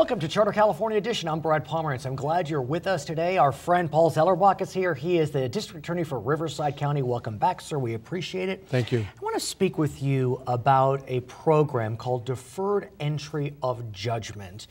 Welcome to Charter California Edition. I'm Brad Pomerance. I'm glad you're with us today. Our friend Paul Zellerbach is here. He is the District Attorney for Riverside County. Welcome back, sir. We appreciate it. Thank you. I want to speak with you about a program called Deferred Entry of Judgment.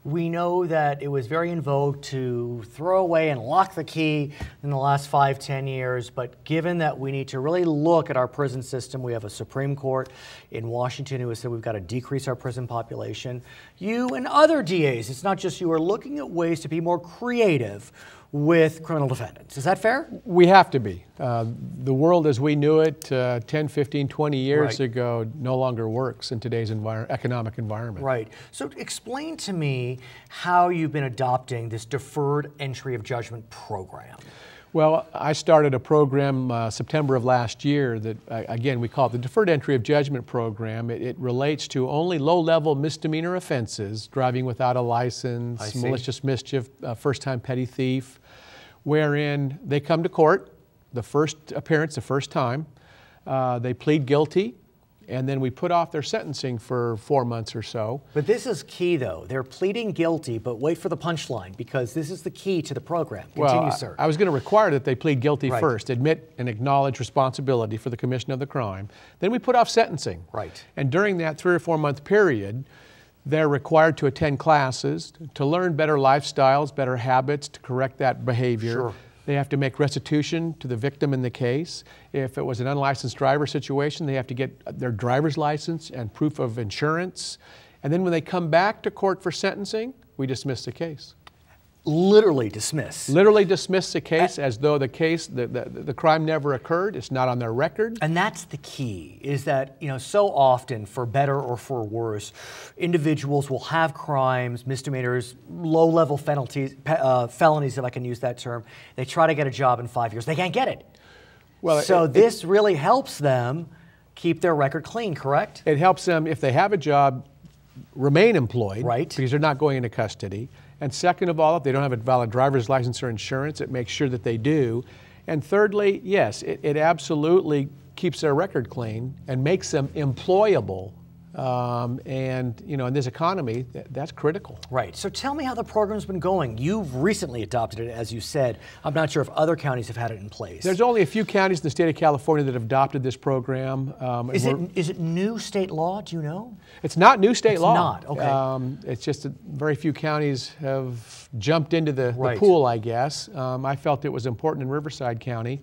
We know that it was very in vogue to throw away and lock the key in the last 5-10 years, but given that we need to really look at our prison system, we have a Supreme Court in Washington who has said we've got to decrease our prison population. You and other DAs, it's not just you, are looking at ways to be more creative with criminal defendants. Is that fair? We have to be. The world as we knew it 10, 15, 20 years ago no longer works in today's economic environment. Right. So explain to me how you've been adopting this Deferred Entry of Judgment program. Well, I started a program September of last year that, again, we call it the Deferred Entry of Judgment program. It relates to only low-level misdemeanor offenses, driving without a license, malicious mischief, first-time petty thief, wherein they come to court, the first appearance, the first time, they plead guilty, and then we put off their sentencing for 4 months or so. But this is key, though. They're pleading guilty, but wait for the punchline, because this is the key to the program. Continue, sir. I was going to require that they plead guilty first, admit and acknowledge responsibility for the commission of the crime. Then we put off sentencing. Right. And during that 3 or 4 month period, they're required to attend classes, to learn better lifestyles, better habits, to correct that behavior. Sure. They have to make restitution to the victim in the case. If it was an unlicensed driver situation, they have to get their driver's license and proof of insurance. And then when they come back to court for sentencing, we dismiss the case. Literally dismiss. Literally dismiss the case as though the case, the crime never occurred. It's not on their record. And that's the key, is that, you know, so often, for better or for worse, individuals will have crimes, misdemeanors, low-level felonies, if I can use that term. They try to get a job in 5 years. They can't get it. Well, so this really helps them keep their record clean, correct? It helps them, if they have a job, remain employed. Right. Because they're not going into custody. And second of all, if they don't have a valid driver's license or insurance, it makes sure that they do. And thirdly, yes, it absolutely keeps their record clean and makes them employable. And, you know, in this economy, that's critical. Right. So tell me how the program's been going. You've recently adopted it, as you said. I'm not sure if other counties have had it in place. There's only a few counties in the state of California that have adopted this program. Is it new state law? Do you know? It's not new state law. It's not, okay. It's just that very few counties have jumped into the pool, I guess. I felt it was important in Riverside County.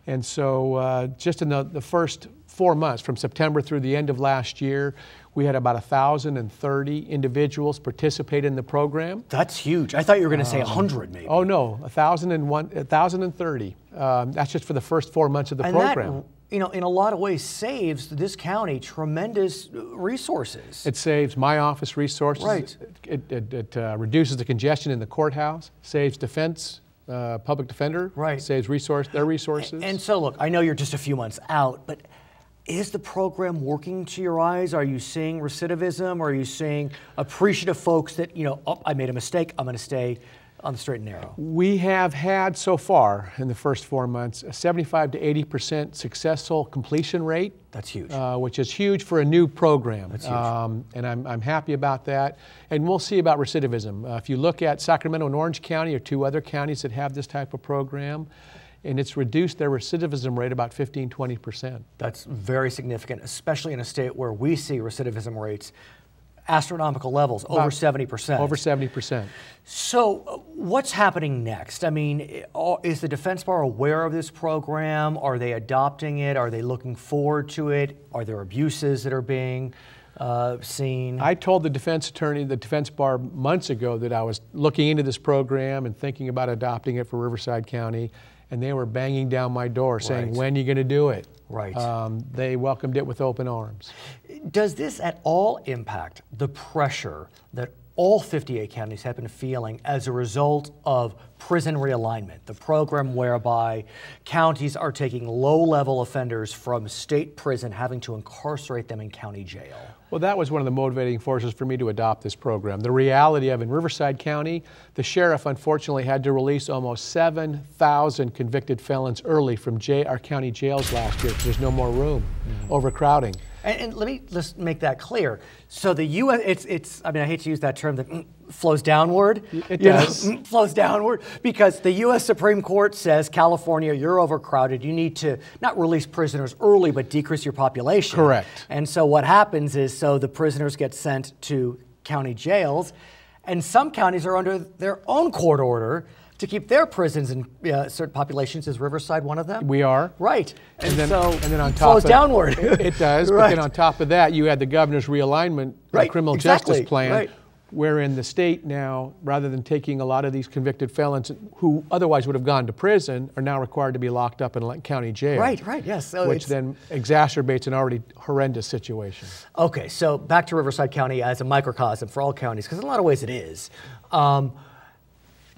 And so just in the first 4 months, from September through the end of last year, we had about 1,030 individuals participate in the program. That's huge. I thought you were going to say 100 maybe. Oh no, 1,030. That's just for the first 4 months of the program. That, you know, in a lot of ways saves this county tremendous resources. It saves my office resources. Right. It reduces the congestion in the courthouse, saves defense, public defender, saves their resources. And so look, I know you're just a few months out, but is the program working to your eyes? Are you seeing recidivism? Or are you seeing appreciative folks that, you know, oh, I made a mistake, I'm going to stay on the straight and narrow? We have had so far in the first 4 months a 75 to 80% successful completion rate. That's huge. Which is huge for a new program. That's huge. And I'm happy about that. And we'll see about recidivism. If you look at Sacramento and Orange County, or 2 other counties that have this type of program, and it's reduced their recidivism rate about 15–20%. That's very significant, especially in a state where we see recidivism rates astronomical levels, over 70%. Over 70%. So what's happening next? I mean, is the defense bar aware of this program? Are they adopting it? Are they looking forward to it? Are there abuses that are being seen? I told the defense attorney, the defense bar, months ago that I was looking into this program and thinking about adopting it for Riverside County, and they were banging down my door saying, when are you going to do it? Right. They welcomed it with open arms. Does this at all impact the pressure that all 58 counties have been feeling as a result of prison realignment, the program whereby counties are taking low-level offenders from state prison, having to incarcerate them in county jail? Well, that was one of the motivating forces for me to adopt this program. The reality of in Riverside County, the sheriff unfortunately had to release almost 7,000 convicted felons early from our county jails last year because there's no more room, overcrowding. And let me just make that clear. So the U.S., it's I mean, I hate to use that term that flows downward. It does. Flows downward because the U.S. Supreme Court says, California, you're overcrowded. You need to not release prisoners early, but decrease your population. Correct. And so what happens is, so the prisoners get sent to county jails, and some counties are under their own court order to keep their prisons in certain populations. Is Riverside one of them? We are. Right. And then on top flows of downward. It does, Right. but then on top of that, you had the governor's realignment criminal justice plan, wherein the state now, rather than taking a lot of these convicted felons who otherwise would have gone to prison, are now required to be locked up in a county jail. Right, yes. So which then exacerbates an already horrendous situation. Okay, so back to Riverside County as a microcosm for all counties, because in a lot of ways it is.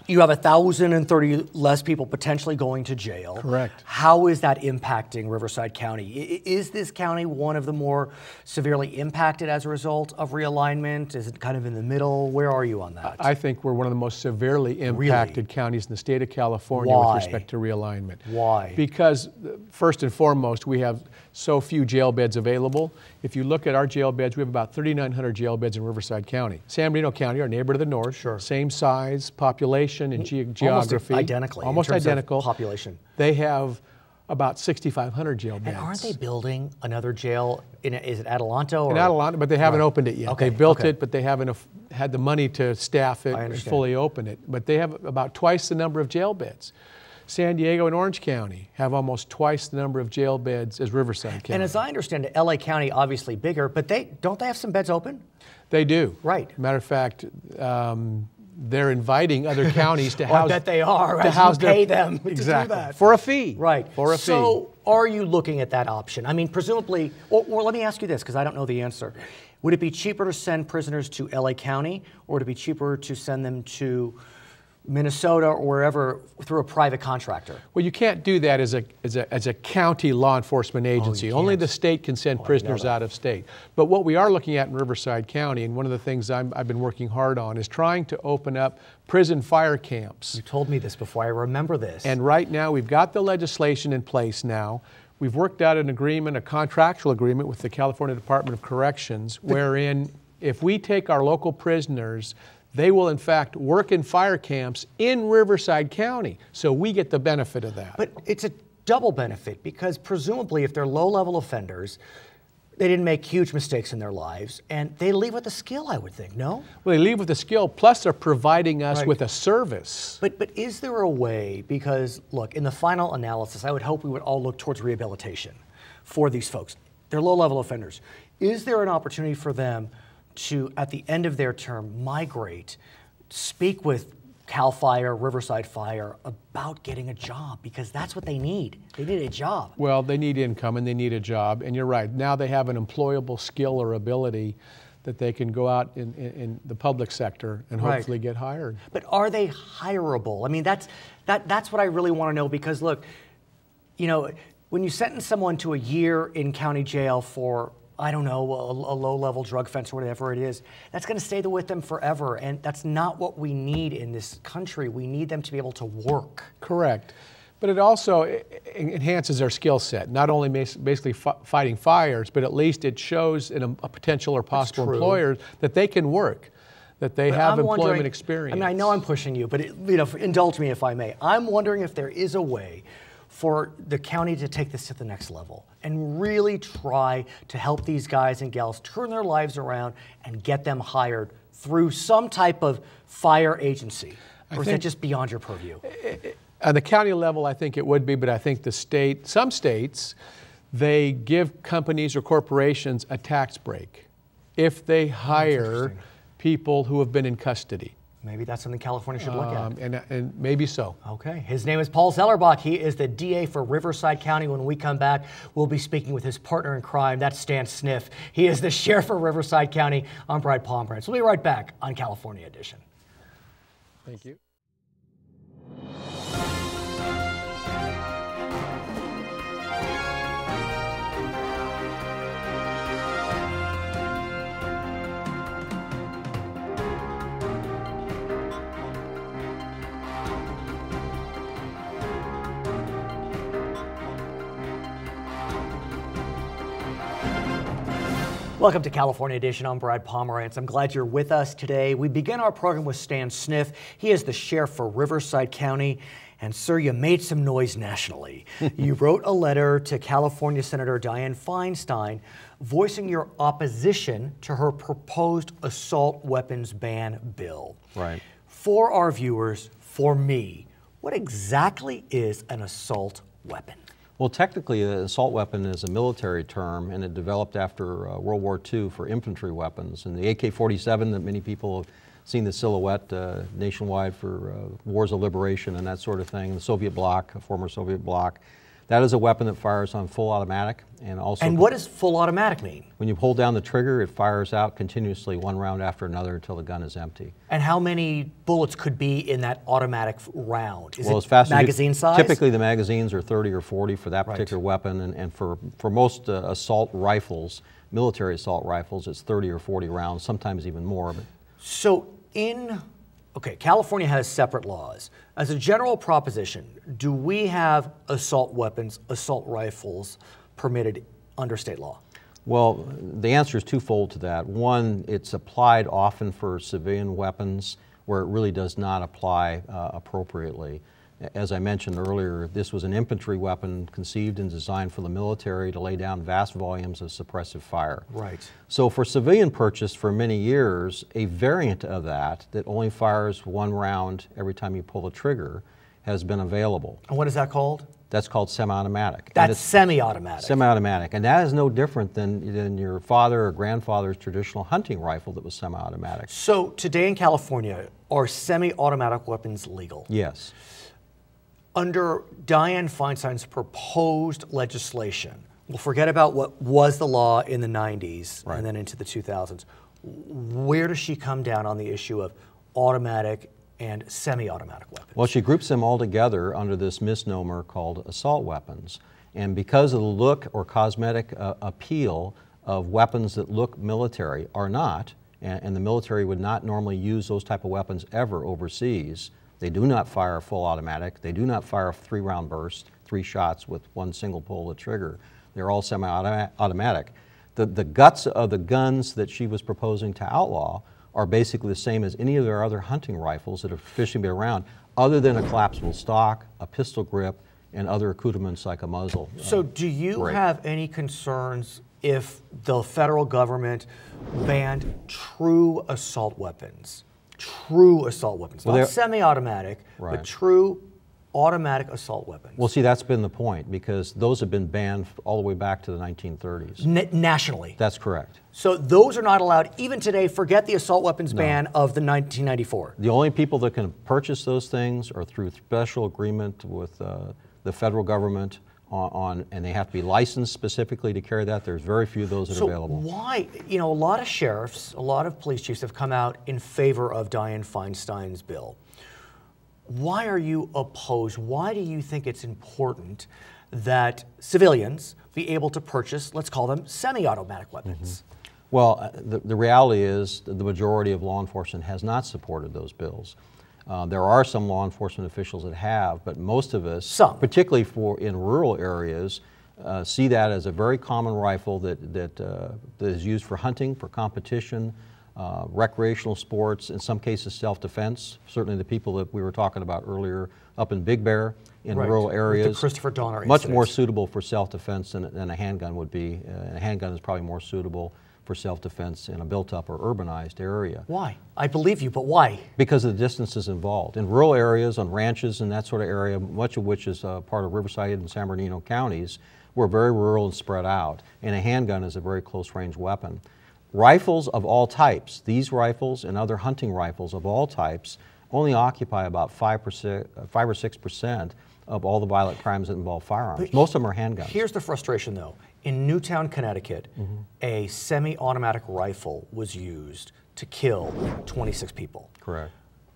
You have 1,030 less people potentially going to jail. Correct. How is that impacting Riverside County? Is this county one of the more severely impacted as a result of realignment? Is it kind of in the middle? Where are you on that? I think we're one of the most severely impacted counties in the state of California with respect to realignment. Why? Because first and foremost, we have so few jail beds available. If you look at our jail beds, we have about 3,900 jail beds in Riverside County. San Bernardino County, our neighbor to the north, same size, population, and geography. Almost identical of population. They have about 6,500 jail beds. And aren't they building another jail? Is it Adelanto? In Adelanto, but they haven't opened it yet. Okay, They built it, but they haven't had the money to staff it and fully open it. But they have about twice the number of jail beds. San Diego and Orange County have almost twice the number of jail beds as Riverside County. And as I understand it, LA County obviously bigger, but don't they have some beds open? They do. Right. Matter of fact, they're inviting other counties to house. I bet they are. To house pay them exactly. to do that for a fee. Right. For a fee. So, are you looking at that option? I mean, presumably, or let me ask you this because I don't know the answer. Would it be cheaper to send prisoners to LA County, or would it be cheaper to send them to Minnesota or wherever through a private contractor? Well, you can't do that as a county law enforcement agency. Only the state can send prisoners out of state. But what we are looking at in Riverside County, and one of the things I've been working hard on, is trying to open up prison fire camps. You told me this before. I remember this. And right now, we've got the legislation in place now. We've worked out an agreement, a contractual agreement with the California Department of Corrections, wherein if we take our local prisoners, they will, in fact, work in fire camps in Riverside County, so we get the benefit of that. But it's a double benefit because presumably if they're low-level offenders, they didn't make huge mistakes in their lives, and they leave with a skill, I would think, no? Well, they leave with a skill, plus they're providing us with a service. But is there a way, because, look, in the final analysis, I would hope we would all look towards rehabilitation for these folks. They're low-level offenders. Is there an opportunity for them to, at the end of their term, migrate, speak with CAL FIRE, Riverside Fire about getting a job? Because that's what they need. They need a job. Well, they need income and they need a job. And you're right. Now they have an employable skill or ability that they can go out in the public sector and hopefully get hired. But are they hireable? I mean, that's what I really want to know because, look, you know, when you sentence someone to a year in county jail for, I don't know, a low-level drug offense or whatever it is, that's going to stay with them forever. And that's not what we need in this country. We need them to be able to work. Correct. But it also enhances their skill set, not only basically fighting fires, but at least it shows in a potential or possible employer that they can work, that they have employment experience. I mean, I know I'm pushing you, but indulge me if I may. I'm wondering if there is a way for the county to take this to the next level and really try to help these guys and gals turn their lives around and get them hired through some type of fire agency? Or is that just beyond your purview? At the county level, I think it would be, but I think some states, they give companies or corporations a tax break if they hire people who have been in custody. Maybe that's something California should look at. And maybe so. Okay. His name is Paul Zellerbach. He is the DA for Riverside County. When we come back, we'll be speaking with his partner in crime. That's Stan Sniff. He is the sheriff for Riverside County. I'm Brad Pomerance. We'll be right back on California Edition. Thank you. Welcome to California Edition. I'm Brad Pomerance. I'm glad you're with us today. We begin our program with Stan Sniff. He is the sheriff for Riverside County. And sir, you made some noise nationally. You wrote a letter to California Senator Dianne Feinstein voicing your opposition to her proposed assault weapons ban bill. Right. For our viewers, for me, what exactly is an assault weapon? Well, technically, an assault weapon is a military term, and it developed after World War II for infantry weapons. And the AK-47 that many people have seen the silhouette nationwide for wars of liberation and that sort of thing, the Soviet bloc, former Soviet bloc, that is a weapon that fires on full automatic. And also, and what does full automatic mean? When you hold down the trigger, it fires out continuously one round after another until the gun is empty. And how many bullets could be in that automatic round? Is well, it as fast magazine as size? Typically the magazines are 30 or 40 for that particular weapon, and for most assault rifles, military assault rifles, it's 30 or 40 rounds, sometimes even more. But so okay, California has separate laws. As a general proposition, do we have assault weapons, assault rifles permitted under state law? Well, the answer is twofold to that. One, it's applied often for civilian weapons where it really does not apply appropriately. As I mentioned earlier, this was an infantry weapon conceived and designed for the military to lay down vast volumes of suppressive fire. Right. So for civilian purchase for many years, a variant of that only fires one round every time you pull the trigger has been available. And what is that called? That's called semi-automatic. That's semi-automatic. Semi-automatic, and that is no different than your father or grandfather's traditional hunting rifle that was semi-automatic. So today in California, are semi-automatic weapons legal? Yes. Under Dianne Feinstein's proposed legislation, we'll forget about what was the law in the 90s and then into the 2000s. Where does she come down on the issue of automatic and semi-automatic weapons? Well, she groups them all together under this misnomer called assault weapons. And because of the look or cosmetic appeal of weapons that look military are not, and the military would not normally use those type of weapons ever overseas. They do not fire full automatic. They do not fire a 3-round burst, 3 shots with one single pull of the trigger. They're all semi-automatic. The guts of the guns that she was proposing to outlaw are basically the same as any of their other hunting rifles that have traditionally been around, other than a collapsible stock, a pistol grip, and other accoutrements like a muzzle. So do you have any concerns if the federal government banned true assault weapons? True assault weapons, not semi-automatic, but true automatic assault weapons. Well, see, that's been the point, because those have been banned all the way back to the 1930s. Nationally? That's correct. So those are not allowed, even today, forget the assault weapons ban of the 1994. The only people that can purchase those things are through special agreement with the federal government, and they have to be licensed specifically to carry that. There's very few of those that are available. So why, a lot of sheriffs, a lot of police chiefs have come out in favor of Dianne Feinstein's bill. Why are you opposed? Why do you think it's important that civilians be able to purchase, let's call them semi-automatic weapons? Well, the reality is that the majority of law enforcement has not supported those bills. There are some law enforcement officials that have, but most of us, particularly in rural areas, see that as a very common rifle that is used for hunting, for competition, recreational sports, in some cases self-defense. Certainly the people that we were talking about earlier up in Big Bear, in rural areas, with the Christopher Donner much more suitable for self-defense than a handgun would be. And a handgun is probably more suitable for self-defense in a built-up or urbanized area. Why? I believe you, but why? Because of the distances involved. In rural areas, on ranches and that sort of area, much of which is part of Riverside and San Bernardino counties, we're very rural and spread out, and a handgun is a very close-range weapon. Rifles of all types, these rifles and other hunting rifles of all types, only occupy about 5 or 6% of all the violent crimes that involve firearms. But most of them are handguns. Here's the frustration, though. In Newtown, Connecticut, a semi-automatic rifle was used to kill 26 people. Correct.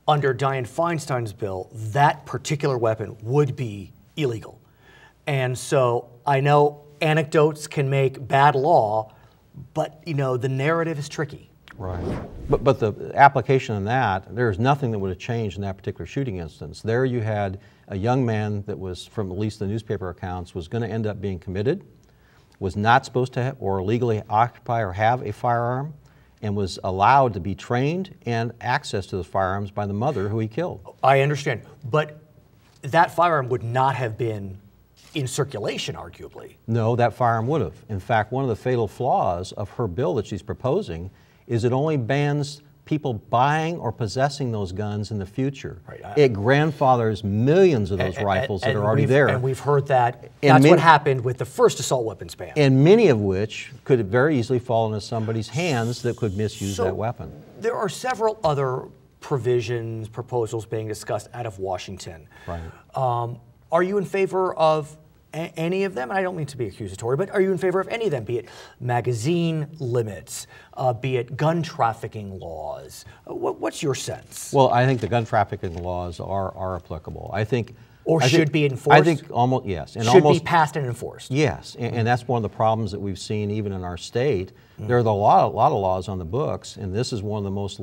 Under Dianne Feinstein's bill, that particular weapon would be illegal. And so I know anecdotes can make bad law, but the narrative is tricky. Right. But the application in that, there's nothing that would have changed in that particular shooting instance. There you had a young man that was, from at least the newspaper accounts, was going to end up being committed. was not supposed to or legally occupy or have a firearm, and was allowed to be trained and access to those firearms by the mother who he killed. I understand, but that firearm would not have been in circulation, arguably. No, that firearm would have. In fact, one of the fatal flaws of her bill that she's proposing is it only bans people buying or possessing those guns in the future. Right. It grandfathers millions of those rifles that are already there. And we've heard that. And That's what happened with the first assault weapons ban. And many of which could very easily fall into somebody's hands that could misuse that weapon. There are several other provisions, proposals being discussed out of Washington. Right. Are you in favor of any of them? And I don't mean to be accusatory, but are you in favor of any of them, be it magazine limits, be it gun trafficking laws? What's your sense? Well, I think the gun trafficking laws are applicable. I think should be enforced? I think almost, yes. And should be passed and enforced. Yes, and that's one of the problems that we've seen even in our state. There are a lot of laws on the books, and this is one of the most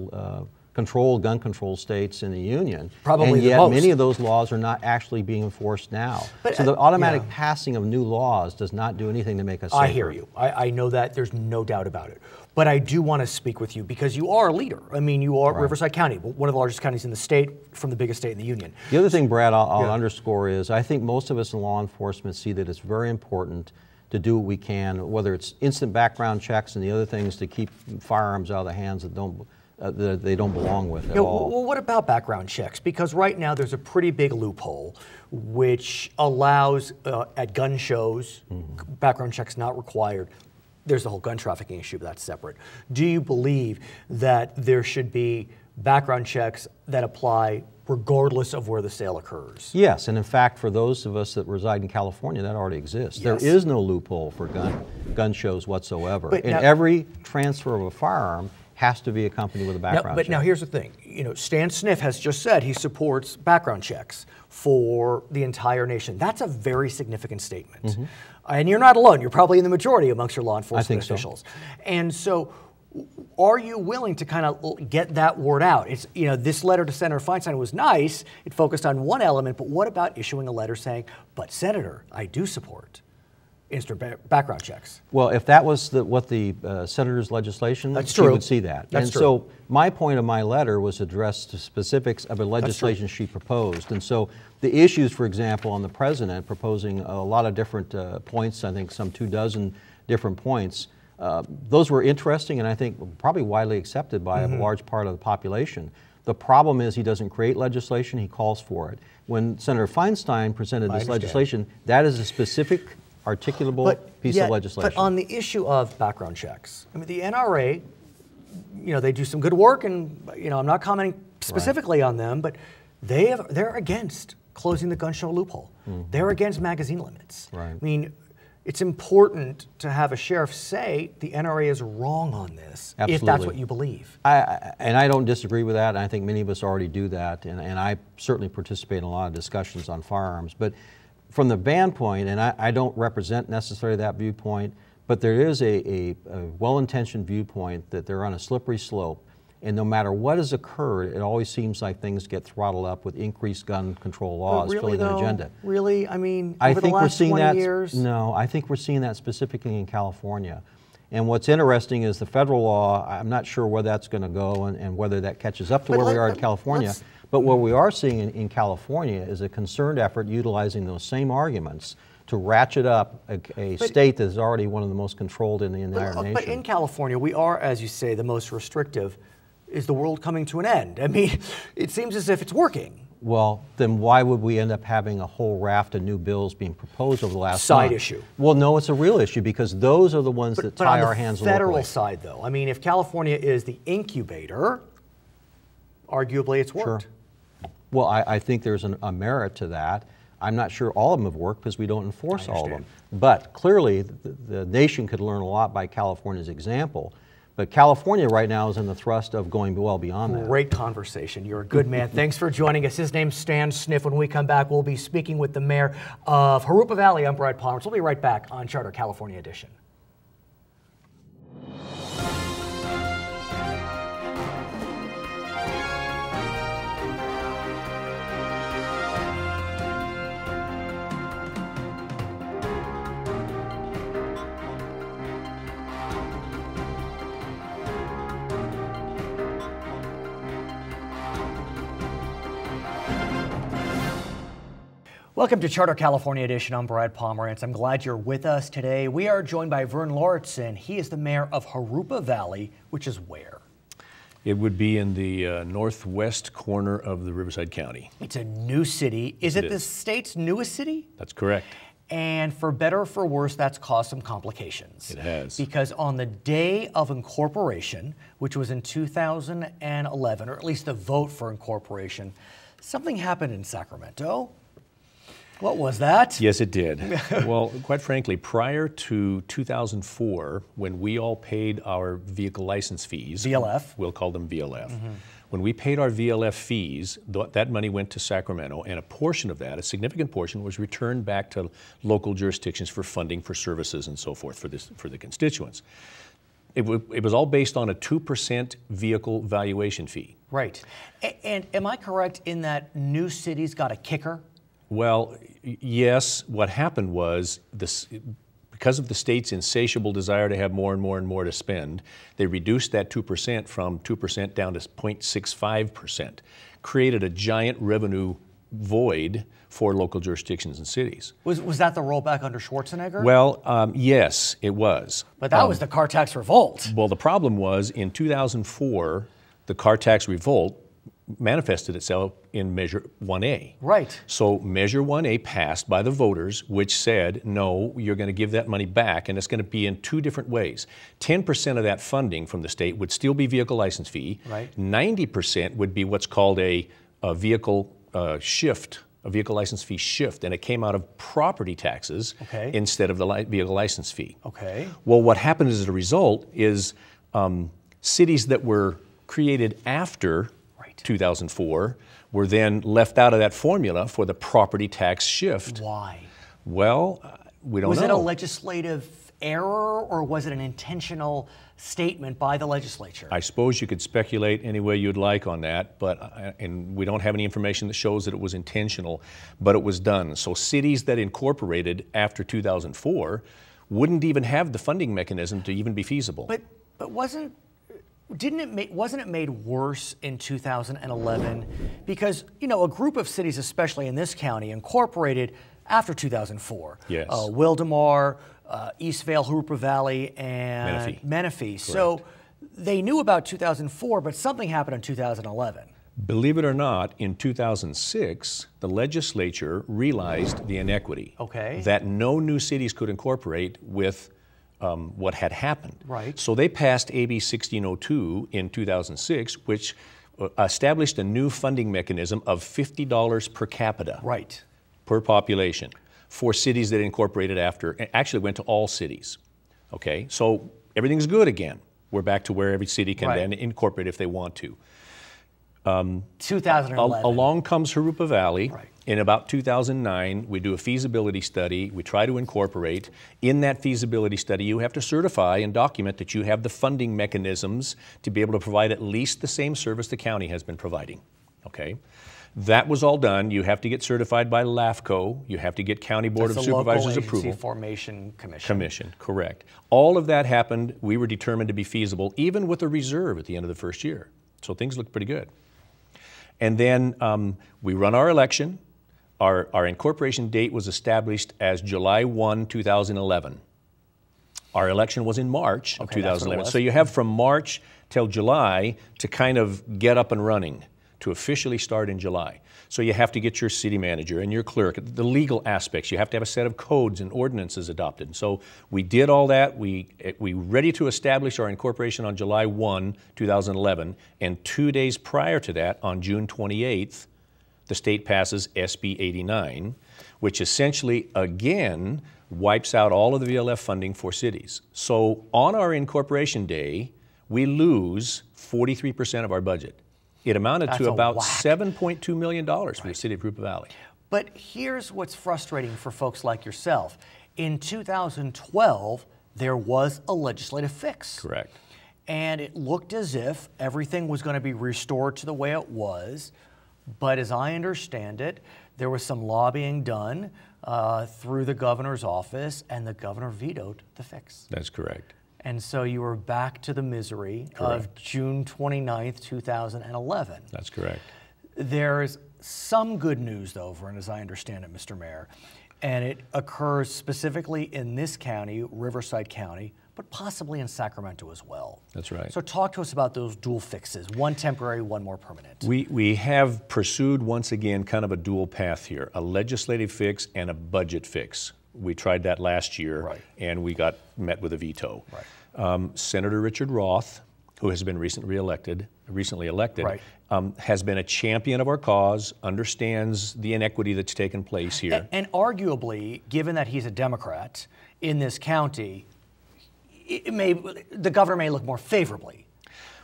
gun control states in the union. Probably and the yet most. many of those laws are not actually being enforced now. But, so the automatic passing of new laws does not do anything to make us safer. I hear you. I know that. There's no doubt about it. But I do want to speak with you because you are a leader. I mean, you are Riverside County, one of the largest counties in the state, from the biggest state in the union. The other thing, Brad, I'll underscore is I think most of us in law enforcement see that it's very important to do what we can, whether it's instant background checks and the other things to keep firearms out of the hands that they don't belong with at all. Well, what about background checks? Because right now there's a pretty big loophole which allows at gun shows, background checks not required. There's the whole gun trafficking issue, but that's separate. Do you believe that there should be background checks that apply regardless of where the sale occurs? Yes, and in fact, for those of us that reside in California, that already exists. Yes. There is no loophole for gun shows whatsoever. But and now, every transfer of a firearm has to be accompanied with a background check. But now here's the thing. Stan Sniff has just said he supports background checks for the entire nation. That's a very significant statement. And you're not alone. You're probably in the majority amongst your law enforcement officials. And so are you willing to kind of get that word out? It's, this letter to Senator Feinstein was nice. It focused on one element, but what about issuing a letter saying, but Senator, I do support instant background checks? Well, if that was what the senator's legislation, That's she true. would see that. That's and true. So my point of my letter was addressed to specifics of a legislation she proposed. And so the issues, for example, on the president proposing a lot of different points, I think some 24 different points, those were interesting and I think probably widely accepted by a large part of the population. The problem is he doesn't create legislation, he calls for it. When Senator Feinstein presented this legislation, that is a specific articulable piece of legislation. But on the issue of background checks, I mean, the NRA, they do some good work, and I'm not commenting specifically on them, but they're against closing the gun show loophole. They're against magazine limits. Right. I mean, it's important to have a sheriff say the NRA is wrong on this, Absolutely. if that's what you believe. And I don't disagree with that, and I think many of us already do that, and I certainly participate in a lot of discussions on firearms. But from the ban point, and I don't represent necessarily that viewpoint, but there is a well-intentioned viewpoint that they're on a slippery slope, and no matter what has occurred, it always seems like things get throttled up with increased gun control laws filling the agenda. Really? I mean, over the last 20 years? No, I think we're seeing that specifically in California. And what's interesting is the federal law, I'm not sure where that's going to go and whether that catches up to where we are in California. But what we are seeing in California is a concerted effort utilizing those same arguments to ratchet up a state that is already one of the most controlled in the entire nation. But in California, we are, as you say, the most restrictive. Is the world coming to an end? I mean, it seems as if it's working. Well, then why would we end up having a whole raft of new bills being proposed over the last Side month? issue. Well, no, it's a real issue because those are the ones that tie our hands locally. But on the federal side, though, I mean, if California is the incubator, arguably it's worked. Sure. Well, I think there's a merit to that. I'm not sure all of them have worked because we don't enforce all of them. But clearly, the nation could learn a lot by California's example. But California right now is in the thrust of going well beyond that. Great conversation. You're a good man. Thanks for joining us. His name's Stan Sniff. When we come back, we'll be speaking with the mayor of Jurupa Valley. I'm Brad Pomerance. We'll be right back on Charter California Edition. Welcome to Charter California Edition. I'm Brad Pomerance. I'm glad you're with us today. We are joined by Verne Lauritzen. He is the mayor of Jurupa Valley, which is where? It would be in the northwest corner of the Riverside County. It's a new city. Is it the state's newest city? That's correct. And for better or for worse, that's caused some complications. It has. Because on the day of incorporation, which was in 2011, or at least the vote for incorporation, something happened in Sacramento. What was that? Yes, it did. Well, quite frankly, prior to 2004, when we all paid our vehicle license fees, VLF. We'll call them VLF. When we paid our VLF fees, that money went to Sacramento, and a portion of that, a significant portion, was returned back to local jurisdictions for funding for services and so forth for the constituents. It was all based on a 2% vehicle valuation fee. Right. And am I correct in that new cities got a kicker? Well, yes. What happened was, because of the state's insatiable desire to have more and more and more to spend, they reduced that 2% from 2% down to 0.65%, created a giant revenue void for local jurisdictions and cities. Was that the rollback under Schwarzenegger? Well, yes, it was. But that was the car tax revolt. Well, the problem was, in 2004, the car tax revolt manifested itself in Measure 1A. Right. So Measure 1A passed by the voters, which said, no, you're going to give that money back, and it's going to be in two different ways. 10% of that funding from the state would still be vehicle license fee. Right. 90% would be what's called a vehicle shift, a vehicle license fee shift, and it came out of property taxes instead of the vehicle license fee. Okay. Well, what happened as a result is cities that were created after 2004 were then left out of that formula for the property tax shift. Why? Well, we don't know. Was it a legislative error, or was it an intentional statement by the legislature? I suppose you could speculate any way you'd like on that, but and we don't have any information that shows that it was intentional, but it was done. So cities that incorporated after 2004 wouldn't even have the funding mechanism to even be feasible. But wasn't it made worse in 2011? Because, you know, a group of cities, especially in this county, incorporated after 2004. Yes. Wildomar, Eastvale, Jurupa Valley, and Menifee. So they knew about 2004, but something happened in 2011. Believe it or not, in 2006, the legislature realized the inequity. That no new cities could incorporate with what had happened. Right. So they passed AB 1602 in 2006, which established a new funding mechanism of $50 per capita. Right. Per population for cities that incorporated after. It actually went to all cities. Okay, so everything's good again. We're back to where every city can then incorporate if they want to. 2011. Along comes Jurupa Valley. In about 2009, we do a feasibility study. We try to incorporate. In that feasibility study, you have to certify and document that you have the funding mechanisms to be able to provide at least the same service the county has been providing. Okay, that was all done. You have to get certified by LAFCO. You have to get County Board of Supervisors approval. Formation Commission. Commission, correct. All of that happened. We were determined to be feasible, even with a reserve at the end of the first year. So things looked pretty good. And then we run our election. Our incorporation date was established as July 1, 2011. Our election was in March of 2011. So you have from March till July to kind of get up and running, to officially start in July. So you have to get your city manager and your clerk, the legal aspects. You have to have a set of codes and ordinances adopted. So we did all that. We ready to establish our incorporation on July 1, 2011, and 2 days prior to that, on June 28th, the state passes SB 89, which essentially, again, wipes out all of the VLF funding for cities. So on our incorporation day, we lose 43% of our budget. It amounted to about $7.2 million for the city of Jurupa Valley. But here's what's frustrating for folks like yourself. In 2012, there was a legislative fix. Correct. And it looked as if everything was going to be restored to the way it was. But as I understand it, there was some lobbying done through the governor's office, and the governor vetoed the fix. That's correct. And so you were back to the misery of June 29th, 2011. That's correct. There's some good news, though, Verne, as I understand it, Mr. Mayor, and it occurs specifically in this county, Riverside County, but possibly in Sacramento as well. That's right. So talk to us about those dual fixes, one temporary, one more permanent. We have pursued, once again, kind of a dual path here, a legislative fix and a budget fix. We tried that last year, right, and we got met with a veto. Right. Senator Richard Roth, who has been recently elected, right, has been a champion of our cause, understands the inequity that's taken place here. And arguably, given that he's a Democrat in this county, the governor may look more favorably.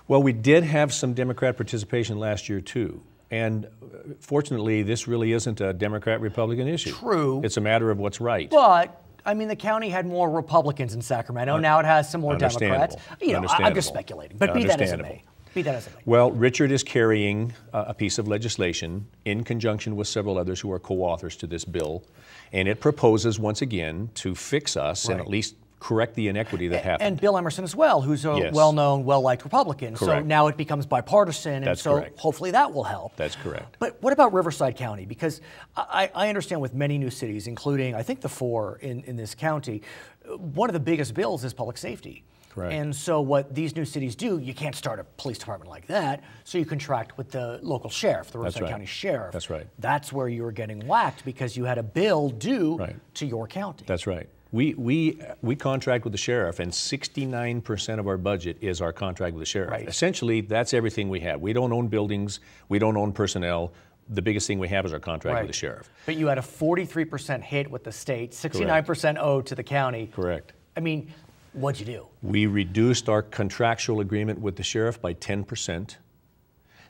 Well, we did have some Democrat participation last year, too. And fortunately, this really isn't a Democrat-Republican issue. True. It's a matter of what's right. But, I mean, the county had more Republicans in Sacramento. Now it has some more Democrats. You know, I'm just speculating. But be that as it may. Be that as it may. Well, Richard is carrying a piece of legislation in conjunction with several others who are co-authors to this bill. And it proposes, once again, to fix us and at least correct the inequity that happened. And Bill Emerson as well, who's a well-known, well-liked Republican. Correct. So now it becomes bipartisan, and so hopefully that will help. That's correct. But what about Riverside County? Because I understand with many new cities, including I think the 4 in this county, one of the biggest bills is public safety. Correct. And so what these new cities do, you can't start a police department like that, so you contract with the local sheriff, the Riverside County Sheriff. That's right. That's where you were getting whacked because you had a bill due to your county. That's right. We contract with the sheriff, and 69% of our budget is our contract with the sheriff. Right. Essentially, that's everything we have. We don't own buildings. We don't own personnel. The biggest thing we have is our contract with the sheriff. But you had a 43% hit with the state, 69% owed to the county. Correct. I mean, what'd you do? We reduced our contractual agreement with the sheriff by 10%.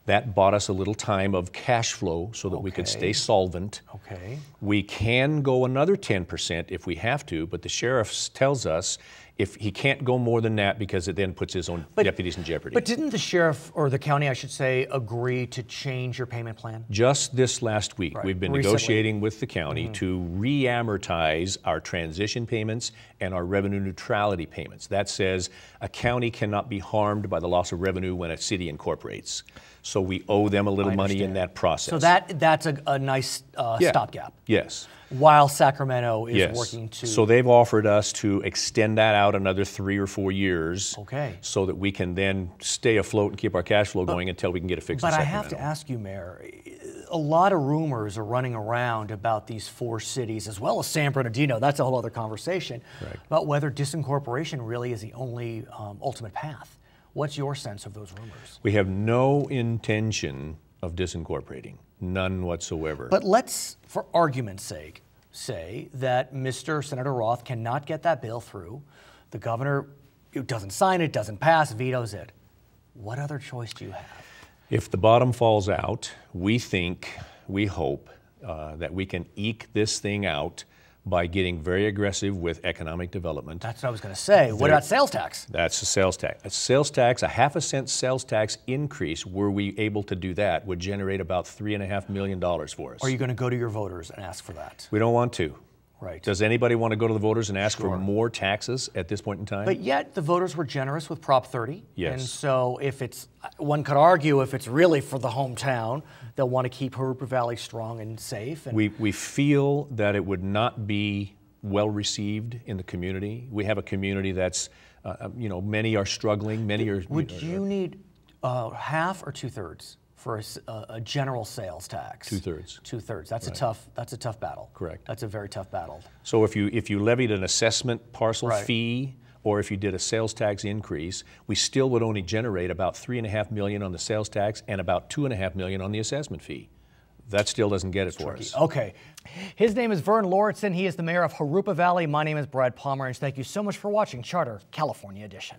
That bought us a little time of cash flow so that we could stay solvent. Okay. We can go another 10% if we have to, but the sheriff tells us if he can't go more than that because it then puts his own deputies in jeopardy. But didn't the sheriff, or the county, I should say, agree to change your payment plan? Just this last week, we've been negotiating with the county to re-amortize our transition payments and our revenue neutrality payments. That says a county cannot be harmed by the loss of revenue when a city incorporates. So we owe them a little money in that process. So that's a nice stopgap. Yes. While Sacramento is working to... So they've offered us to extend that out another 3 or 4 years. Okay. So that we can then stay afloat and keep our cash flow going until we can get it fixed in Sacramento. But I have to ask you, Mayor, a lot of rumors are running around about these 4 cities, as well as San Bernardino. That's a whole other conversation. Right. About whether disincorporation really is the only ultimate path. What's your sense of those rumors? We have no intention of disincorporating, none whatsoever. But let's, for argument's sake, say that Mr. Senator Roth cannot get that bill through. The governor doesn't sign it, doesn't pass, vetoes it. What other choice do you have? If the bottom falls out, we hope that we can eke this thing out by getting very aggressive with economic development. That's what I was going to say. What about sales tax? That's a sales tax. A sales tax, a half-a-cent sales tax increase, were we able to do that, would generate about $3.5 million for us. Are you going to go to your voters and ask for that? We don't want to. Right. Does anybody want to go to the voters and ask for more taxes at this point in time? But yet the voters were generous with Prop 30. Yes. And so if it's, one could argue if it's really for the hometown, they'll want to keep Jurupa Valley strong and safe. And we feel that it would not be well received in the community. We have a community that's, many are struggling, many are... Would you need half or 2/3 for a general sales tax? 2/3. 2/3. That's a tough battle. Correct. That's a very tough battle. So if you levied an assessment parcel fee, or if you did a sales tax increase, we still would only generate about $3.5 million on the sales tax and about $2.5 million on the assessment fee. That still doesn't get it for us. Okay. His name is Verne Lauritzen. He is the mayor of Jurupa Valley. My name is Brad Pomerance. Thank you so much for watching Charter California Edition.